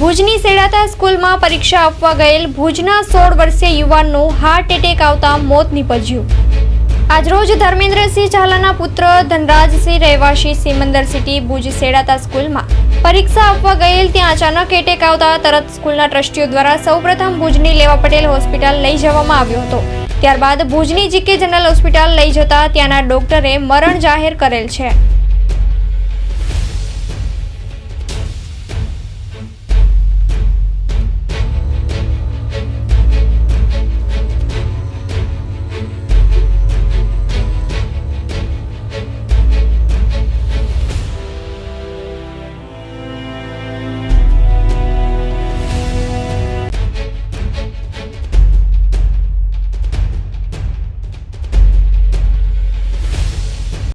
ભુજની સેડાતા સ્કૂલમાં પરીક્ષા આપવા ગયેલ ભુજના 16 વર્ષીય યુવાનનું હાર્ટ એટેક આવતા મોત નીપજ્યું। આજરોજ ધર્મેન્દ્રસિંહ ઝાલાના પુત્ર ધનરાજસિંહ રહેવાસી સિમંદર સિટી ભુજ સેડાતા સ્કૂલમાં પરીક્ષા આપવા ગયેલ ત્યાં અચાનક એટેક આવતા તરત સ્કૂલના ટ્રસ્ટીઓ દ્વારા સૌપ્રથમ ભુજની લેવા પટેલ હોસ્પિટલ લઈ જવામાં આવ્યો હતો। ત્યારબાદ ભુજની જીકે જનરલ હોસ્પિટલ લઈ જતા ત્યાંના ડોક્ટરે મરણ જાહેર કરેલ છે।